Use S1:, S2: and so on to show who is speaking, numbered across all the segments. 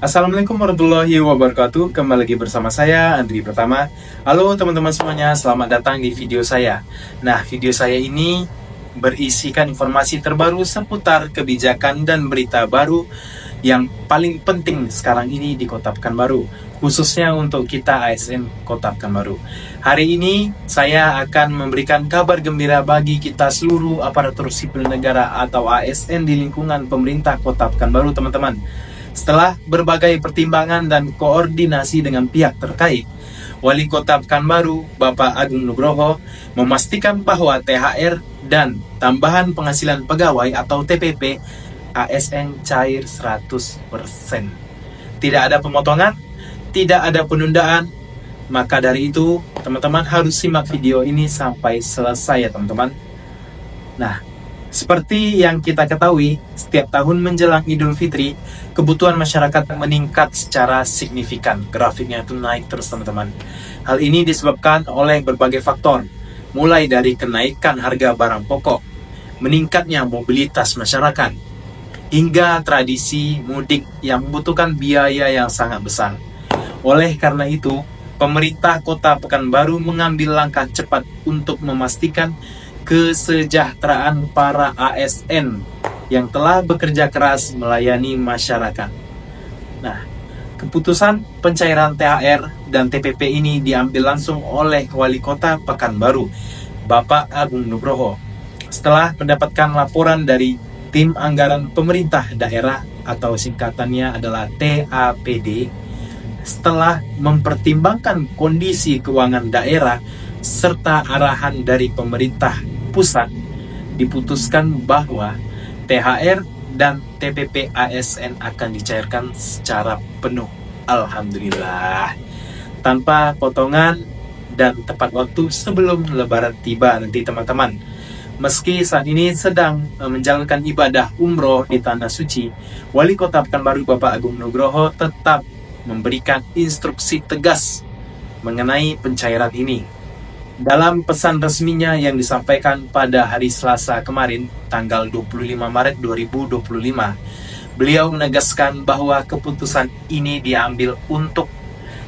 S1: Assalamualaikum warahmatullahi wabarakatuh. Kembali lagi bersama saya Andri Pertama. Halo teman-teman semuanya, selamat datang di video saya. Nah, video saya ini berisikan informasi terbaru seputar kebijakan dan berita baru yang paling penting sekarang ini di Kota Pekanbaru, khususnya untuk kita ASN Kota Pekanbaru. Hari ini saya akan memberikan kabar gembira bagi kita seluruh aparatur sipil negara atau ASN di lingkungan pemerintah Kota Pekanbaru, teman-teman. Setelah berbagai pertimbangan dan koordinasi dengan pihak terkait, Wali Kota Pekanbaru, Bapak Agung Nugroho, memastikan bahwa THR dan tambahan penghasilan pegawai atau TPP ASN cair 100%. Tidak ada pemotongan, tidak ada penundaan. Maka dari itu, teman-teman harus simak video ini sampai selesai ya teman-teman. Nah, seperti yang kita ketahui, setiap tahun menjelang Idul Fitri, kebutuhan masyarakat meningkat secara signifikan. Grafiknya itu naik terus teman-teman. Hal ini disebabkan oleh berbagai faktor, mulai dari kenaikan harga barang pokok, meningkatnya mobilitas masyarakat, hingga tradisi mudik yang membutuhkan biaya yang sangat besar. Oleh karena itu, pemerintah Kota Pekanbaru mengambil langkah cepat untuk memastikan kesejahteraan para ASN yang telah bekerja keras melayani masyarakat. Nah, keputusan pencairan THR dan TPP ini diambil langsung oleh Wali Kota Pekanbaru, Bapak Agung Nugroho, setelah mendapatkan laporan dari Tim Anggaran Pemerintah Daerah atau singkatannya adalah TAPD. Setelah mempertimbangkan kondisi keuangan daerah serta arahan dari pemerintah pusat, diputuskan bahwa THR dan TPP ASN akan dicairkan secara penuh. Alhamdulillah, tanpa potongan dan tepat waktu sebelum Lebaran tiba nanti teman-teman. Meski saat ini sedang menjalankan ibadah umroh di Tanah Suci, Wali Kota Pekanbaru Bapak Agung Nugroho tetap memberikan instruksi tegas mengenai pencairan ini. Dalam pesan resminya yang disampaikan pada hari Selasa kemarin, tanggal 25 Maret 2025, beliau menegaskan bahwa keputusan ini diambil untuk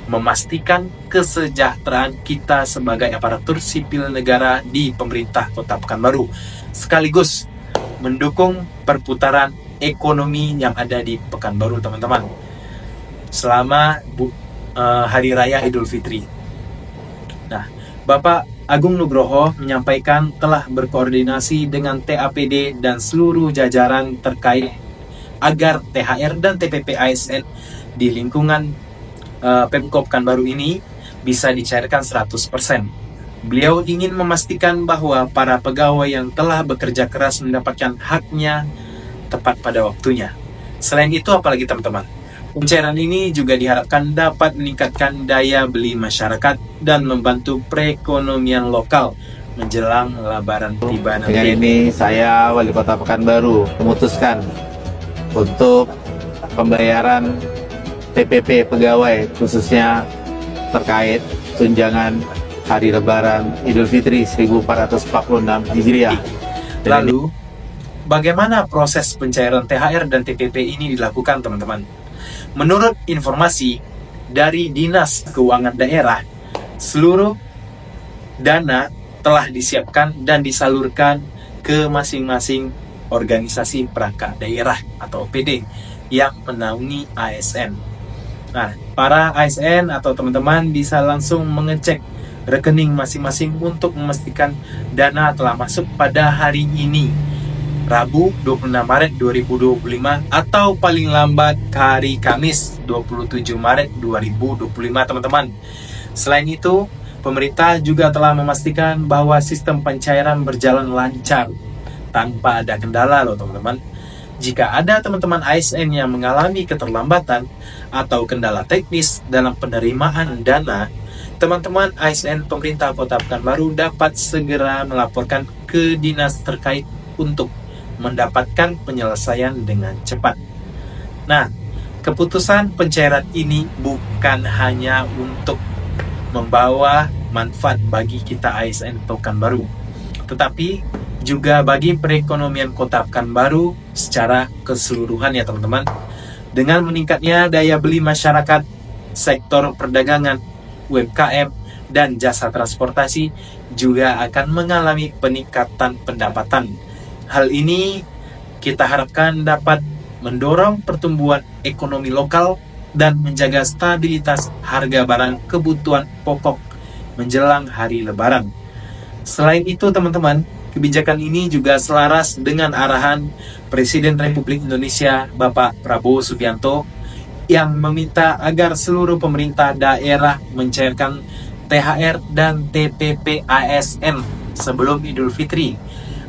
S1: memastikan kesejahteraan kita sebagai aparatur sipil negara di pemerintah Kota Pekanbaru, sekaligus mendukung perputaran ekonomi yang ada di Pekanbaru, teman-teman, selama Hari Raya Idul Fitri. Nah, Bapak Agung Nugroho menyampaikan telah berkoordinasi dengan TAPD dan seluruh jajaran terkait agar THR dan TPP ASN di lingkungan Pemkop Pekanbaru ini bisa dicairkan 100%. Beliau ingin memastikan bahwa para pegawai yang telah bekerja keras mendapatkan haknya tepat pada waktunya. Selain itu, apalagi teman-teman, pencairan ini juga diharapkan dapat meningkatkan daya beli masyarakat dan membantu perekonomian lokal menjelang Lebaran tiba nanti.
S2: Dengan ini saya Wali Kota Pekanbaru memutuskan untuk pembayaran TPP pegawai khususnya terkait tunjangan Hari Lebaran Idul Fitri 1446 Hijriah.
S1: Lalu, bagaimana proses pencairan THR dan TPP ini dilakukan teman-teman? Menurut informasi dari Dinas Keuangan Daerah, seluruh dana telah disiapkan dan disalurkan ke masing-masing organisasi perangkat daerah atau OPD yang menaungi ASN. Nah, para ASN atau teman-teman bisa langsung mengecek rekening masing-masing untuk memastikan dana telah masuk pada hari ini, Rabu 26 Maret 2025, atau paling lambat hari Kamis 27 Maret 2025 teman-teman. Selain itu, pemerintah juga telah memastikan bahwa sistem pencairan berjalan lancar tanpa ada kendala loh teman-teman. Jika ada teman-teman ASN yang mengalami keterlambatan atau kendala teknis dalam penerimaan dana, teman-teman ASN pemerintah Kota Pekanbaru dapat segera melaporkan ke dinas terkait untuk mendapatkan penyelesaian dengan cepat. Nah, keputusan pencairan ini bukan hanya untuk membawa manfaat bagi kita ASN Pekanbaru, tetapi juga bagi perekonomian Kota Pekanbaru secara keseluruhan ya teman-teman. Dengan meningkatnya daya beli masyarakat, sektor perdagangan, UMKM, dan jasa transportasi juga akan mengalami peningkatan pendapatan. Hal ini kita harapkan dapat mendorong pertumbuhan ekonomi lokal dan menjaga stabilitas harga barang kebutuhan pokok menjelang hari Lebaran. Selain itu teman-teman, kebijakan ini juga selaras dengan arahan Presiden Republik Indonesia Bapak Prabowo Subianto yang meminta agar seluruh pemerintah daerah mencairkan THR dan TPP ASN sebelum Idul Fitri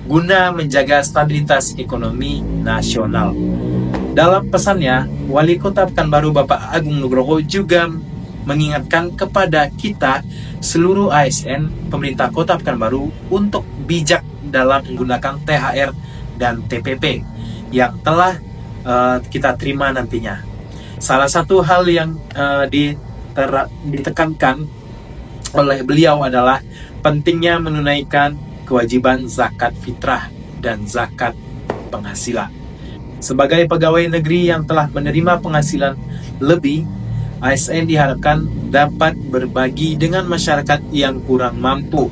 S1: guna menjaga stabilitas ekonomi nasional. Dalam pesannya, Wali Kota Pekanbaru Bapak Agung Nugroho juga mengingatkan kepada kita seluruh ASN pemerintah Kota Pekanbaru untuk bijak dalam menggunakan THR dan TPP yang telah kita terima nantinya. Salah satu hal yang ditekankan oleh beliau adalah pentingnya menunaikan kewajiban zakat fitrah dan zakat penghasilan. Sebagai pegawai negeri yang telah menerima penghasilan lebih, ASN diharapkan dapat berbagi dengan masyarakat yang kurang mampu.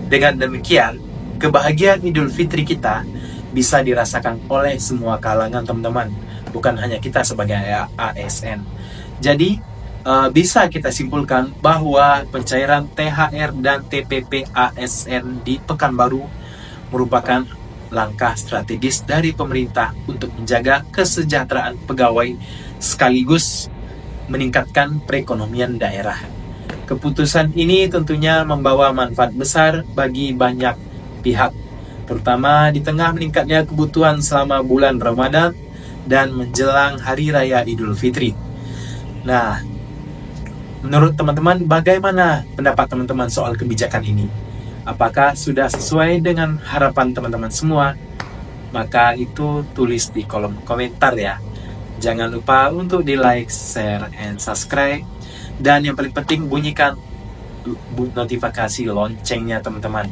S1: Dengan demikian, kebahagiaan Idul Fitri kita bisa dirasakan oleh semua kalangan teman-teman, bukan hanya kita sebagai ASN. Jadi, bisa kita simpulkan bahwa pencairan THR dan TPP ASN di Pekanbaru merupakan langkah strategis dari pemerintah untuk menjaga kesejahteraan pegawai sekaligus meningkatkan perekonomian daerah. Keputusan ini tentunya membawa manfaat besar bagi banyak pihak, terutama di tengah meningkatnya kebutuhan selama bulan Ramadan dan menjelang Hari Raya Idul Fitri. Nah, menurut teman-teman, bagaimana pendapat teman-teman soal kebijakan ini? Apakah sudah sesuai dengan harapan teman-teman semua? Maka itu tulis di kolom komentar ya. Jangan lupa untuk di like, share, and subscribe. Dan yang paling penting, bunyikan notifikasi loncengnya teman-teman.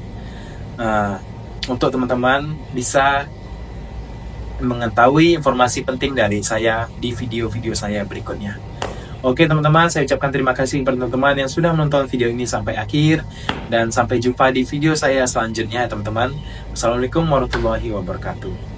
S1: Untuk teman-teman bisa mengetahui informasi penting dari saya di video-video saya berikutnya. Oke teman-teman, saya ucapkan terima kasih kepada teman-teman yang sudah menonton video ini sampai akhir. Dan sampai jumpa di video saya selanjutnya teman-teman. Wassalamualaikum warahmatullahi wabarakatuh.